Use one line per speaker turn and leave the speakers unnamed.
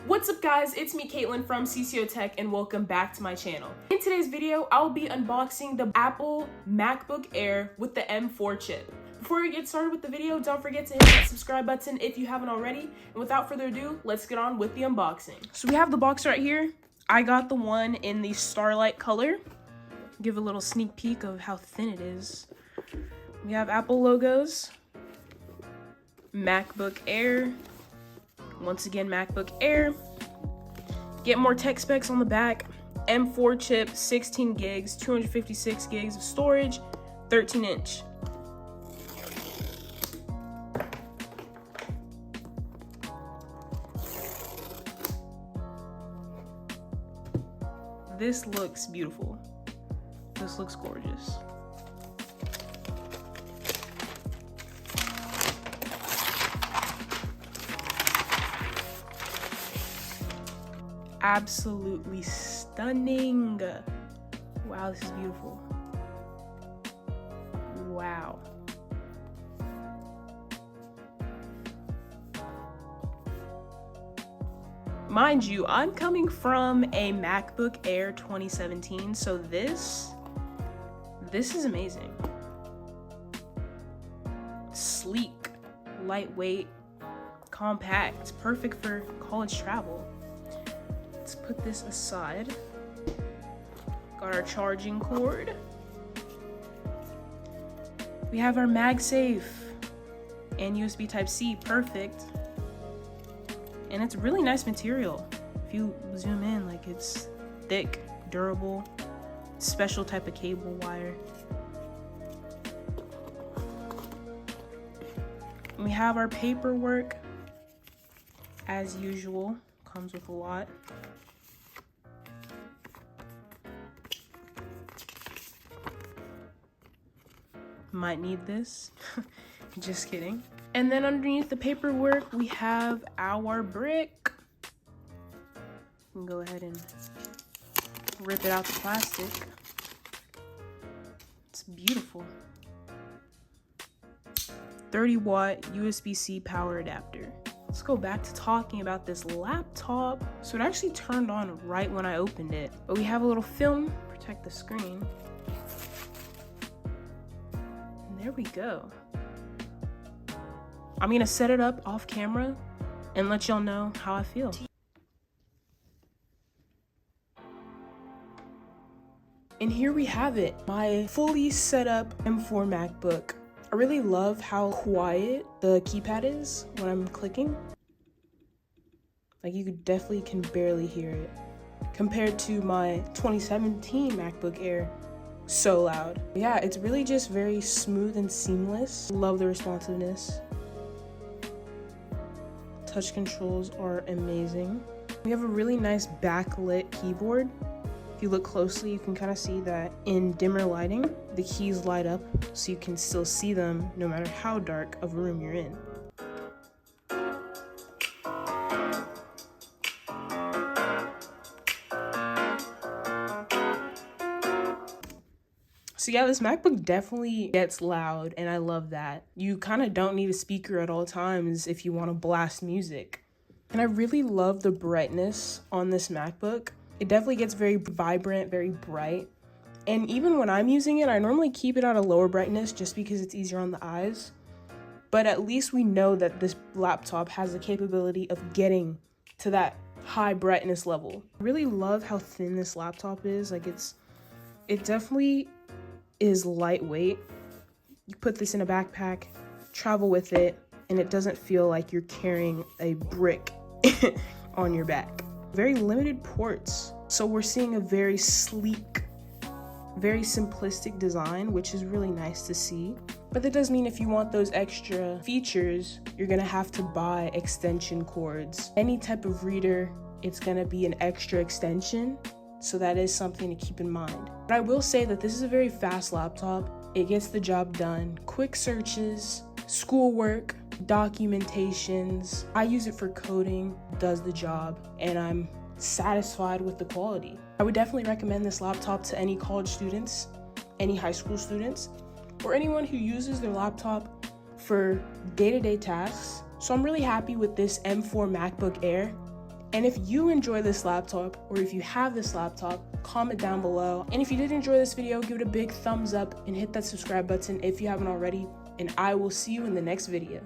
What's up guys, it's me Caitlin from CCO Tech and welcome back to my channel. In today's video, I'll be unboxing the Apple MacBook Air with the M4 chip. Before we get started with the video, don't forget to hit that subscribe button if you haven't already. And without further ado, let's get on with the unboxing. So we have the box right here. I got the one in the Starlight color. Give a little sneak peek of how thin it is. We have Apple logos, MacBook Air, once again MacBook Air. Get more tech specs on the back. M4 chip, 16 gigs, 256 gigs of storage, 13-inch. This looks beautiful. This looks gorgeous. Absolutely stunning. Wow, this is beautiful. Wow. Mind you, I'm coming from a MacBook Air 2017, so this is amazing. Sleek, lightweight, compact, perfect for college travel. Let's put this aside. Got our charging cord. We have our MagSafe and USB Type-C, perfect. And it's really nice material. If you zoom in, like it's thick, durable, special type of cable wire. And we have our paperwork, as usual, comes with a lot. Might need this. Just kidding. And then underneath the paperwork, we have our brick. We can go ahead and rip it out the plastic. It's beautiful. 30-watt USB-C power adapter. Let's go back to talking about this laptop. So it actually turned on right when I opened it. But we have a little film to protect the screen. There we go. I'm gonna set it up off camera and let y'all know how I feel. And here we have it, my fully set up M4 MacBook. I really love how quiet the keypad is when I'm clicking. Like you definitely can barely hear it. Compared to my 2017 MacBook Air. So loud. Yeah, it's really just very smooth and seamless. Love the responsiveness. Touch controls are amazing. We have a really nice backlit keyboard. If you look closely, you can kind of see that in dimmer lighting, the keys light up so you can still see them no matter how dark of a room you're in. So yeah, this MacBook definitely gets loud, and I love that. You kind of don't need a speaker at all times if you want to blast music. And I really love the brightness on this MacBook. It definitely gets very vibrant, very bright. And even when I'm using it, I normally keep it at a lower brightness just because it's easier on the eyes. But at least we know that this laptop has the capability of getting to that high brightness level. I really love how thin this laptop is. Like it definitely is lightweight. You put this in a backpack, travel with it, and it doesn't feel like you're carrying a brick on your back. Very limited ports. So we're seeing a very sleek, very simplistic design, which is really nice to see. But that does mean if you want those extra features, you're gonna have to buy extension cords. Any type of reader, it's gonna be an extra extension. So that is something to keep in mind. But I will say that this is a very fast laptop. It gets the job done. Quick searches, schoolwork, documentations. I use it for coding, does the job, and I'm satisfied with the quality. I would definitely recommend this laptop to any college students, any high school students, or anyone who uses their laptop for day-to-day tasks. So I'm really happy with this M4 MacBook Air. And if you enjoy this laptop, or if you have this laptop, comment down below. And if you did enjoy this video, give it a big thumbs up and hit that subscribe button if you haven't already. And I will see you in the next video.